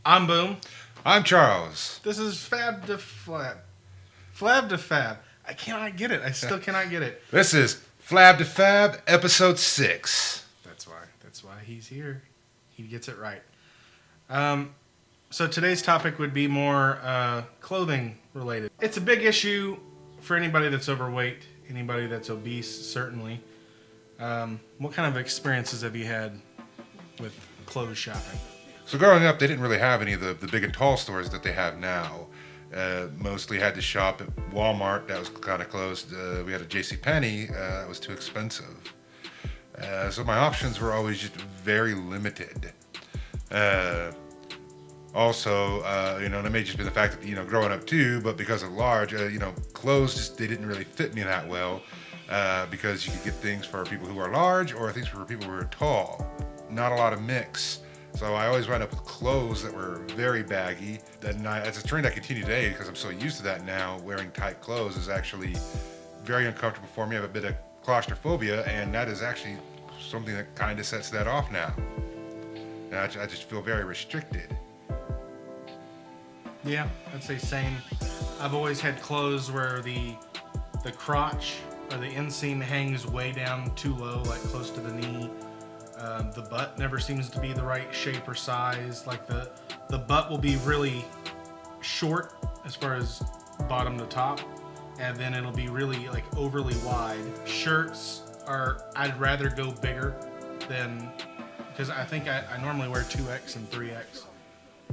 I'm Boom. I'm Charles. This is Fab to Flab. Flab to Fab. I cannot get it. I still cannot get it. This is Flab to Fab, episode 6. That's why he's here. He gets it right. So today's topic would be more clothing related. It's a big issue for anybody that's overweight, anybody that's obese, certainly. What kind of experiences have you had with clothes shopping? So growing up, they didn't really have any of the big and tall stores that they have now. Mostly had to shop at Walmart. That was kind of closed. We had a JCPenney. That was too expensive. So my options were always just very limited. Also, and it may just be the fact that, growing up too, but because of large, clothes just, they didn't really fit me that well. Because you could get things for people who are large or things for people who are tall. Not a lot of mix. So I always wind up with clothes that were very baggy. It's a trend I continue today because I'm so used to that now. Wearing tight clothes is actually very uncomfortable for me. I have a bit of claustrophobia, and that is actually something that kind of sets that off now. And I just feel very restricted. Yeah, I'd say same. I've always had clothes where the crotch or the inseam hangs way down too low, like close to the knee. The butt never seems to be the right shape or size. Like the butt will be really short as far as bottom to top, and then it'll be really like overly wide. Shirts I'd rather go bigger than, because I think I normally wear 2X and 3X,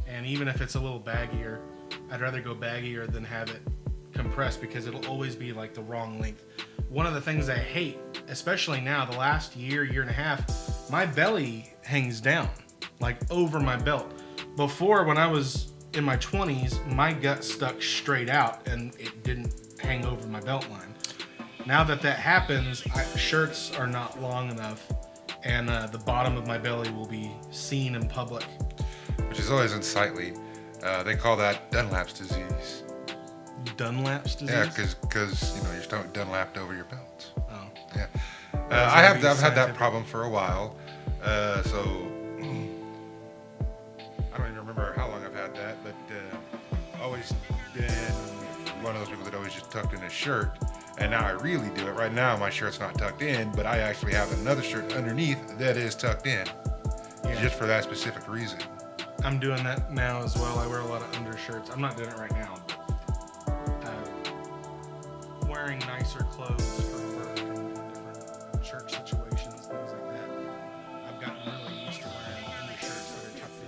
and even if it's a little baggier, I'd rather go baggier than have it compressed because it'll always be like the wrong length. One of the things I hate, especially now, the last year and a half, my belly hangs down, like over my belt. Before, when I was in my 20s, my gut stuck straight out and it didn't hang over my belt line. Now that happens, shirts are not long enough, and the bottom of my belly will be seen in public. Which is always unsightly. They call that Dunlap's disease. Dunlap's disease? Yeah, because your stomach Dunlapped over your belt. Oh. Yeah. I've had that problem for a while. So I don't even remember how long I've had that, but always been one of those people that always just tucked in a shirt. And now I really do it. Right now my shirt's not tucked in, but I actually have another shirt underneath that is tucked in. Yeah. Just for that specific reason. I'm doing that now as well. I wear a lot of undershirts. I'm not doing it right now, but wearing nicer clothes for work and different church situations, things like that. I've gotten really used to wearing undershirts that are tucked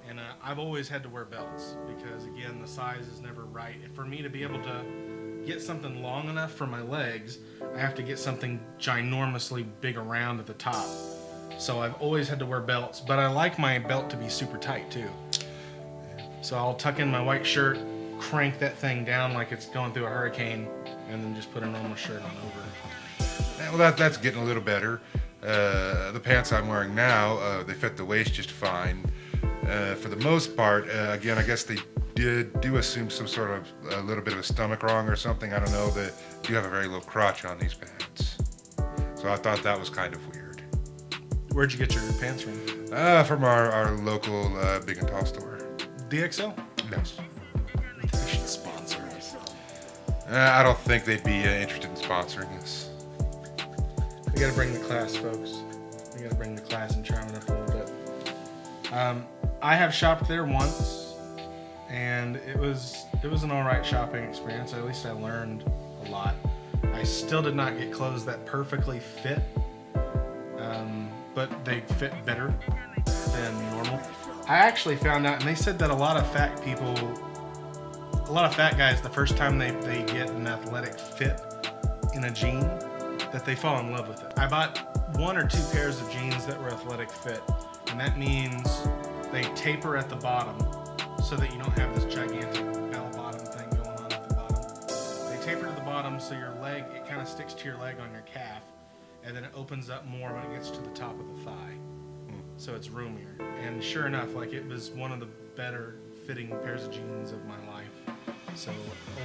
in. And I've always had to wear belts because, again, the size is never right. For me to be able to get something long enough for my legs, I have to get something ginormously big around at the top. So I've always had to wear belts, but I like my belt to be super tight too. So I'll tuck in my white shirt, crank that thing down like it's going through a hurricane, and then just put a normal shirt on over. Well, that's getting a little better. The pants I'm wearing now, they fit the waist just fine. For the most part, again, I guess they do assume some sort of a little bit of a stomach wrong or something. I don't know. They do have a very low crotch on these pants. So I thought that was kind of weird. Where'd you get your pants from? From our local big and tall store. DXL? Yes. They should sponsor us. I don't think they'd be interested in sponsoring us. We gotta bring the class, folks. We gotta bring the class and charm it up a little bit. I have shopped there once, and it was an alright shopping experience. At least I learned a lot. I still did not get clothes that perfectly fit. But they fit better than normal. I actually found out, and they said that a lot of fat guys, the first time they get an athletic fit in a jean, that they fall in love with it. I bought 1 or 2 pairs of jeans that were athletic fit, and that means they taper at the bottom so that you don't have this gigantic bell bottom thing going on at the bottom. They taper to the bottom so your leg, it kind of sticks to your leg on your calf, and then it opens up more when it gets to the top of the thigh. So it's roomier. And sure enough, like, it was one of the better fitting pairs of jeans of my life. So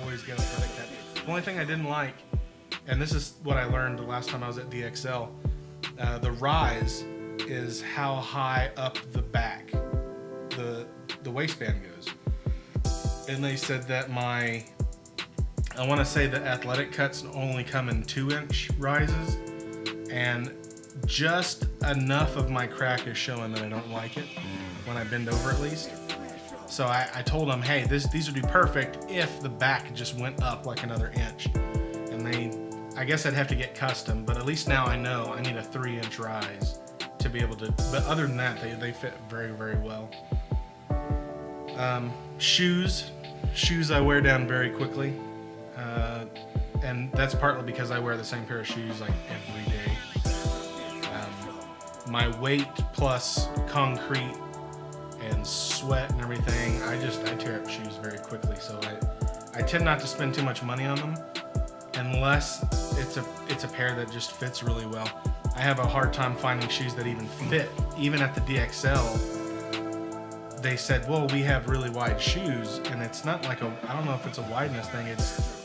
always get athletic fit. The only thing I didn't like, and this is what I learned the last time I was at DXL, the rise is how high up the back the the waistband goes. And they said that I want to say the athletic cuts only come in 2-inch rises, and just enough of my crack is showing that I don't like it when I bend over at least. So I told them, hey, these would be perfect if the back just went up like another inch. And I guess I'd have to get custom, but at least now I know I need a 3-inch rise to be able to, but other than that, they fit very, very well. Shoes I wear down very quickly. And that's partly because I wear the same pair of shoes like every day. My weight plus concrete and sweat and everything, I tear up shoes very quickly. So I tend not to spend too much money on them unless it's a pair that just fits really well. I have a hard time finding shoes that even fit. Even at the DXL, they said, well, we have really wide shoes, and it's not like I don't know if it's a wideness thing. It's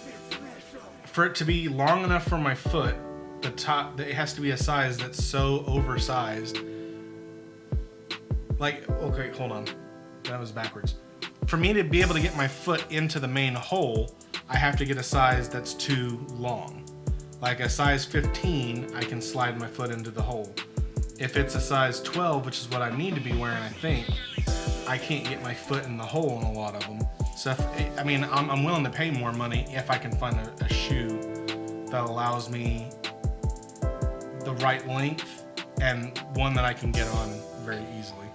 for it to be long enough for my foot, the top, it has to be a size that's so oversized. Like, okay, hold on. That was backwards. For me to be able to get my foot into the main hole, I have to get a size that's too long. Like a size 15, I can slide my foot into the hole. If it's a size 12, which is what I need to be wearing, I think, I can't get my foot in the hole in a lot of them. So, I'm willing to pay more money if I can find a shoe that allows me the right length and one that I can get on very easily.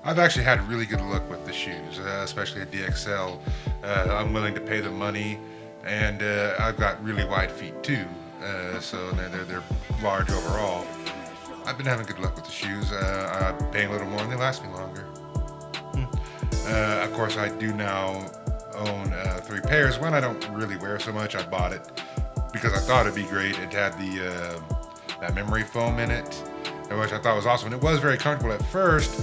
I've actually had really good luck with the shoes, especially at DXL. I'm willing to pay the money, and I've got really wide feet too, so they're large overall. I've been having good luck with the shoes. I'm paying a little more, and they last me longer. Of course, I do now own 3 pairs. One I don't really wear so much. I bought it because I thought it'd be great. It had that memory foam in it, which I thought was awesome. And it was very comfortable at first,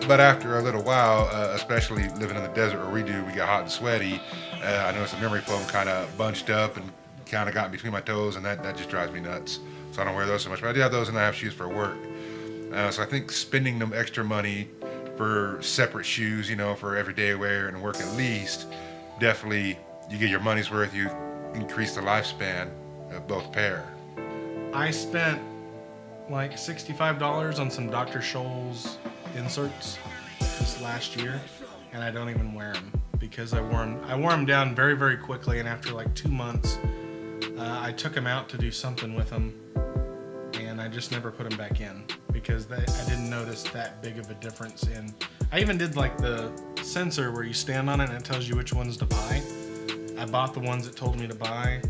but after a little while, especially living in the desert where we get hot and sweaty, I noticed the memory foam kind of bunched up and kind of got in between my toes, and that just drives me nuts. So I don't wear those so much. But I do have those, and I have shoes for work. So I think spending them extra money for separate shoes, for everyday wear and work at least, definitely you get your money's worth. You increase the lifespan of both pair. I spent like $65 on some Dr. Scholl's inserts this last year, and I don't even wear them because I wore them down very, very quickly, and after like 2 months, I took them out to do something with them, and I just never put them back in because I didn't notice that big of a difference in. I even did like the sensor where you stand on it and it tells you which ones to buy. I bought the ones it told me to buy.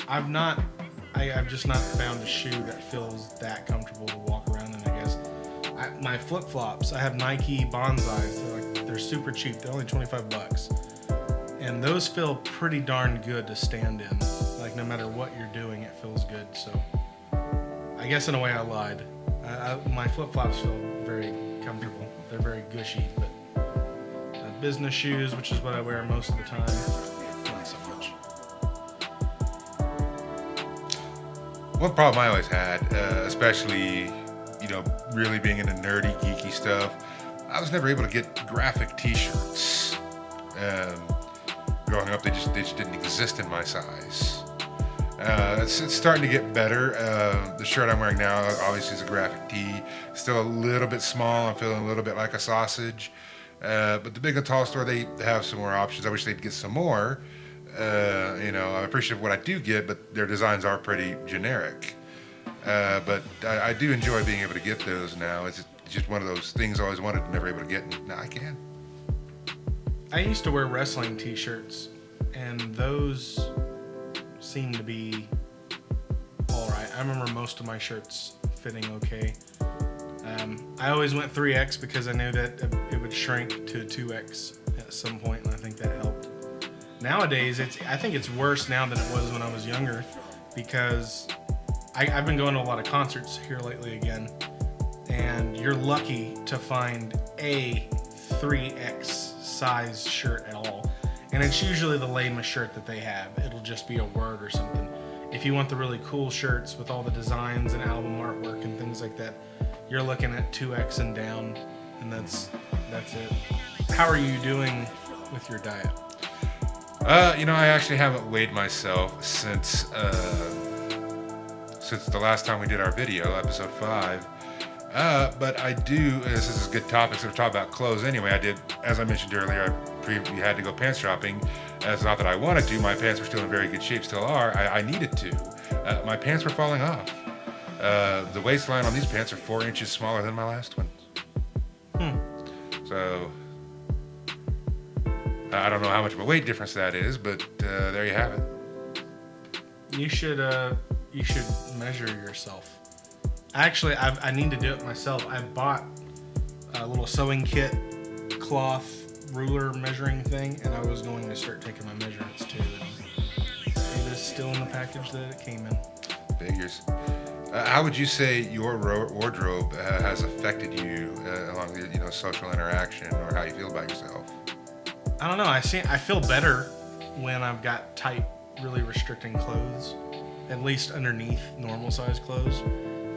I've just not found a shoe that feels that comfortable to walk around in, I guess. My flip-flops, I have Nike Bonsais. They're super cheap. They're only $25. And those feel pretty darn good to stand in. Like no matter what you're doing, it feels good. So I guess in a way I lied. My flip-flops feel very comfortable. They're very gushy, but business shoes, which is what I wear most of the time, not so much. One problem I always had, especially, really being into nerdy, geeky stuff, I was never able to get graphic t-shirts. Growing up, they just didn't exist in my size. It's starting to get better. The shirt I'm wearing now obviously is a graphic tee. Still a little bit small. I'm feeling a little bit like a sausage. But the Big and Tall store, they have some more options. I wish they'd get some more. I appreciate what I do get, but their designs are pretty generic. But I do enjoy being able to get those now. It's just one of those things I always wanted and never able to get, and now I can. I used to wear wrestling t-shirts, and those seem to be all right. I remember most of my shirts fitting okay. I always went 3X because I knew that it would shrink to 2X at some point, and I think that helped. Nowadays, I think it's worse now than it was when I was younger because I've been going to a lot of concerts here lately again, and you're lucky to find a 3X size shirt at all. And it's usually the lamest shirt that they have. It'll just be a word or something. If you want the really cool shirts with all the designs and album artwork and things like that, you're looking at 2X and down, and that's That's it. How are you doing with your diet? I actually haven't weighed myself since the last time we did our video, episode 5. But I do. This is a good topic. So we're talking about clothes anyway. I did, as I mentioned earlier, we had to go pants shopping. It's not that I wanted to. My pants were still in very good shape. Still are. I needed to. My pants were falling off. The waistline on these pants are 4 inches smaller than my last ones. So I don't know how much of a weight difference that is, but there you have it. You should measure yourself. Actually, I need to do it myself. I bought a little sewing kit, cloth, ruler measuring thing, and I was going to start taking my measurements too. It is still in the package that it came in. Figures. How would you say your wardrobe has affected you along the social interaction, or how you feel about yourself? I don't know. I feel better when I've got tight, really restricting clothes, at least underneath normal size clothes,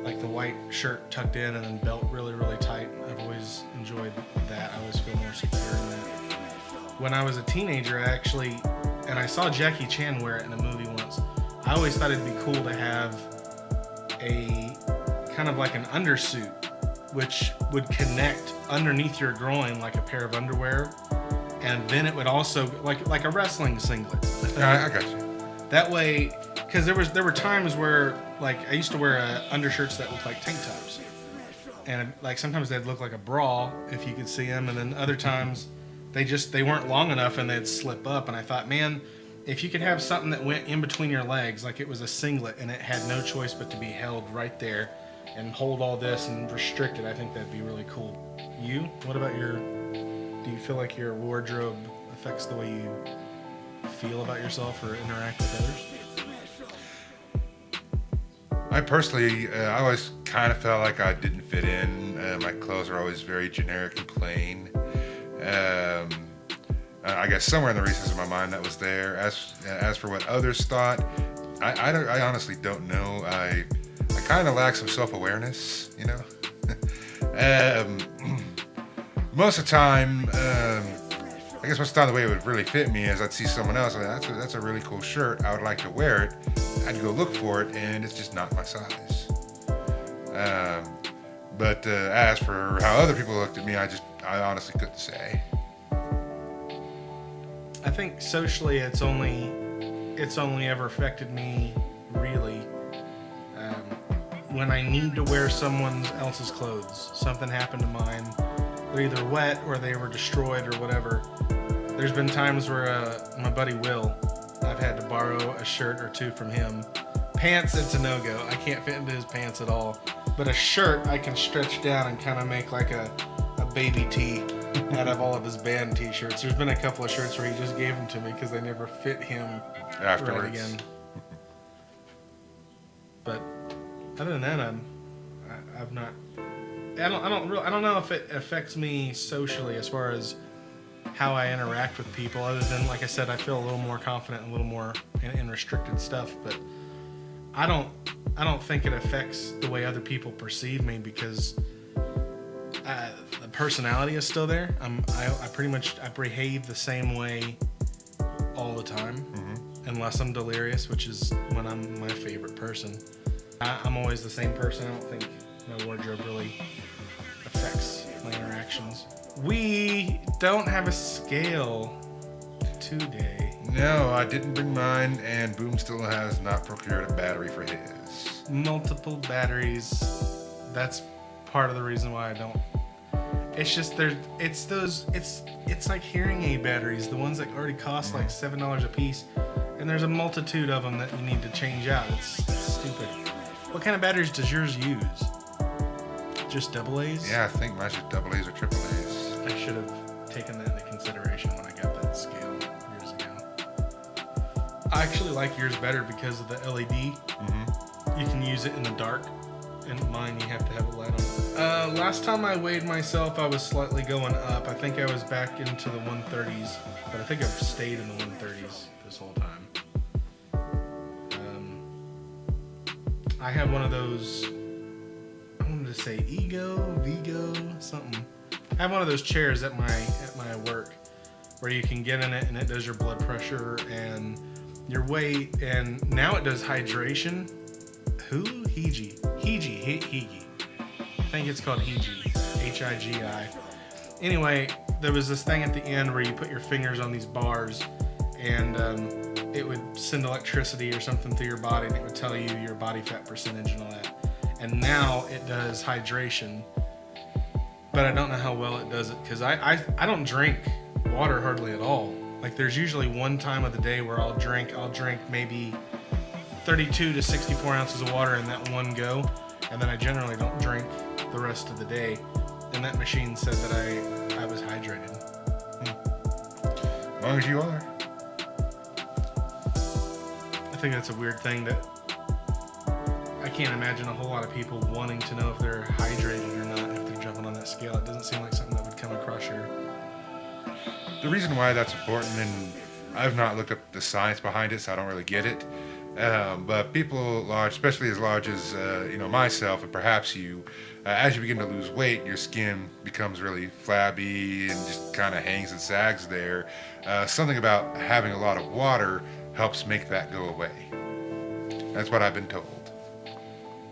like the white shirt tucked in and then belt really, really tight. I've always enjoyed that. I always feel more secure in that. When I was a teenager, and I saw Jackie Chan wear it in a movie once, I always thought it'd be cool to have a kind of like an undersuit, which would connect underneath your groin like a pair of underwear, and then it would also like a wrestling singlet. I got you. That way, because there were times where like I used to wear undershirts that looked like tank tops, and like sometimes they'd look like a bra if you could see them, and then other times they weren't long enough and they'd slip up. And I thought, man, if you could have something that went in between your legs, like it was a singlet and it had no choice but to be held right there and hold all this and restrict it, I think that'd be really cool. You? What about do you feel like your wardrobe affects the way you feel about yourself or interact with others? I personally, I always kind of felt like I didn't fit in. My clothes are always very generic and plain. I guess somewhere in the recesses of my mind that was there. As for what others thought, I honestly don't know. I kind of lack some self-awareness, most of the time, I guess most of the time the way it would really fit me is I'd see someone else, and that's a really cool shirt. I would like to wear it. I'd go look for it, and it's just not my size. But as for how other people looked at me, I honestly couldn't say. I think socially, it's only ever affected me really when I need to wear someone else's clothes. Something happened to mine. They're either wet or they were destroyed or whatever. There's been times where my buddy Will, I've had to borrow a shirt or two from him. Pants, it's a no-go. I can't fit into his pants at all. But a shirt, I can stretch down and kind of make like a baby tee out of all of his band t-shirts. There's been a couple of shirts where he just gave them to me because they never fit him Afterwards. right again. But other than that, I've not. I don't know if it affects me socially as far as how I interact with people. Other than, like I said, I feel a little more confident, a little more in restricted stuff. But I don't think it affects the way other people perceive me because the personality is still there. I behave the same way all the time, unless I'm delirious, which is when I'm my favorite person. I'm always the same person. I don't think my wardrobe really affects my interactions. We don't have a scale today. No, I didn't bring mine, and Boom still has not procured a battery for his. Multiple batteries. That's part of the reason why I don't. It's just it's like hearing aid batteries, the ones that already cost like $7 a piece, and there's a multitude of them that you need to change out. It's stupid. What kind of batteries does yours use? Just AA's? Yeah, I think mine's just AA's or AAA's. I should have taken that into consideration when I got that scale years ago. I actually like yours better because of the LED. You can use it in the dark. And mine, you have to have a light on. Last time I weighed myself, I was slightly going up. I think I was back into the 130s, but I think I've stayed in the 130s this whole time. I have one of those, I wanted to say Vigo, something. I have one of those chairs at my work where you can get in it and it does your blood pressure and your weight, and now it does hydration. Higi. I think it's called Higi, Higi. Anyway, there was this thing at the end where you put your fingers on these bars, and it would send electricity or something through your body, and it would tell you your body fat percentage and all that. And now it does hydration, but I don't know how well it does it because I don't drink water hardly at all. Like there's usually one time of the day where I'll drink maybe 32 to 64 ounces of water in that one go, and then I generally don't drink the rest of the day. And that machine said that I was hydrated. As long as you are. I think that's a weird thing that I can't imagine a whole lot of people wanting to know if they're hydrated or not if they're jumping on that scale. It doesn't seem like something that would come across your... The reason why that's important, and I've not looked up the science behind it, so I don't really get it. But people large, especially as large as myself and perhaps you, as you begin to lose weight, your skin becomes really flabby and just kind of hangs and sags there. Something about having a lot of water helps make that go away. That's what I've been told.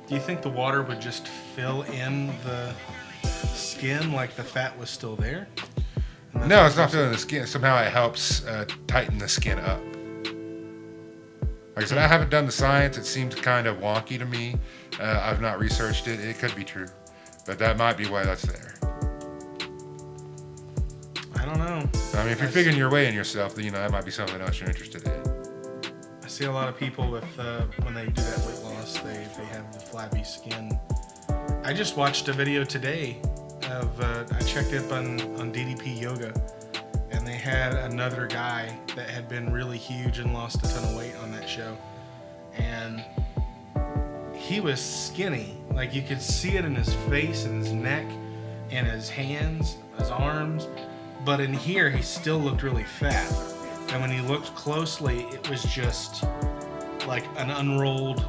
Do you think the water would just fill in the skin like the fat was still there? No, it's not filling the skin. Somehow it helps tighten the skin up. Like I said, I haven't done the science. It seems kind of wonky to me. I've not researched it. It could be true, but that might be why that's there. I don't know. I mean, if you're figuring your way in yourself, then that might be something else you're interested in. I see a lot of people with when they do that weight loss, they have the flabby skin. I just watched a video today of I checked up on DDP Yoga, and they had another guy that had been really huge and lost a ton of weight on that show, and he was skinny. Like you could see it in his face and his neck and his hands, his arms, but in here he still looked really fat. And when he looked closely, it was just like an unrolled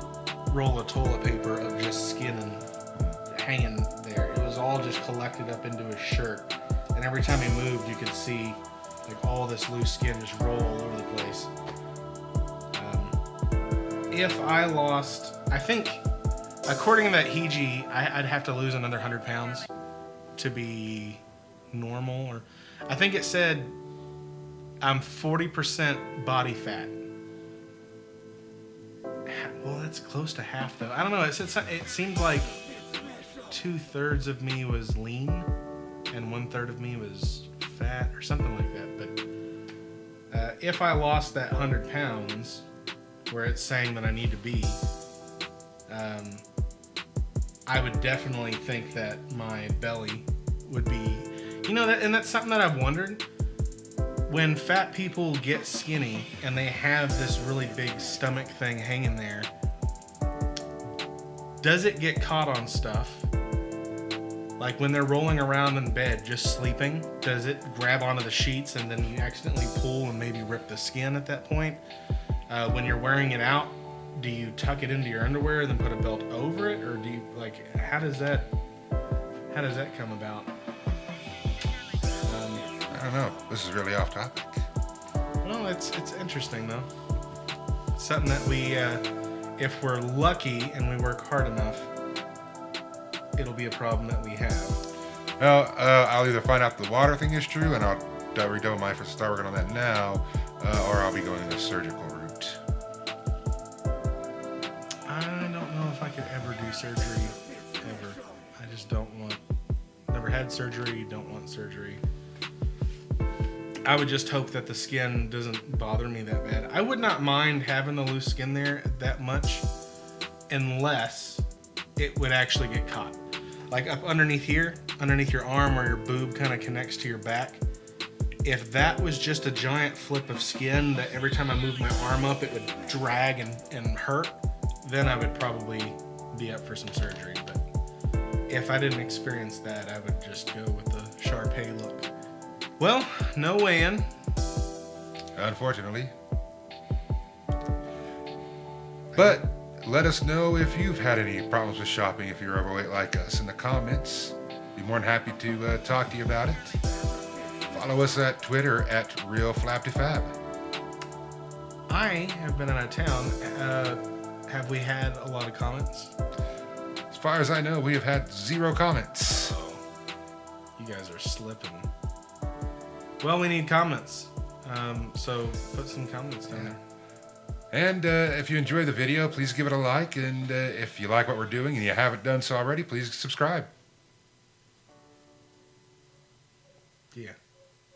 roll of toilet paper of just skin and hanging there. It was all just collected up into his shirt. And every time he moved, you could see like all this loose skin just roll all over the place. If I lost, I think, according to that Higi, I'd have to lose another 100 pounds to be normal. Or I think it said I'm 40% body fat. Well, that's close to half, though. I don't know. It seemed like 2/3 of me was lean and 1/3 of me was fat or something like that. But if I lost that 100 pounds, where it's saying that I need to be, I would definitely think that my belly would be, and that's something that I've wondered. When fat people get skinny and they have this really big stomach thing hanging there, does it get caught on stuff? Like when they're rolling around in bed just sleeping, does it grab onto the sheets and then you accidentally pull and maybe rip the skin at that point? When you're wearing it out, do you tuck it into your underwear and then put a belt over it, or do you how does that come about? I don't know. This is really off topic. Well, it's interesting though. It's something that we, if we're lucky and we work hard enough, it'll be a problem that we have. Well, I'll either find out the water thing is true, and I'll redouble my efforts to start working on that now, or I'll be going the surgical route. I don't know if I could ever do surgery, ever. I just don't want. Never had surgery. Don't want surgery. I would just hope that the skin doesn't bother me that bad. I would not mind having the loose skin there that much unless it would actually get caught. Like up underneath here, underneath your arm where your boob kind of connects to your back. If that was just a giant flip of skin that every time I moved my arm up, it would drag and hurt, then I would probably be up for some surgery. But if I didn't experience that, I would just go with the Shar-Pei look. Well, no weigh-in. Unfortunately. But let us know if you've had any problems with shopping if you're overweight like us in the comments. Be more than happy to talk to you about it. Follow us at Twitter at RealFlapToFab. I have been out of town. Have we had a lot of comments? As far as I know, we have had 0 comments. Oh, you guys are slipping. Well, we need comments. So put some comments down there. And if you enjoy the video, please give it a like. And if you like what we're doing and you haven't done so already, please subscribe. Yeah.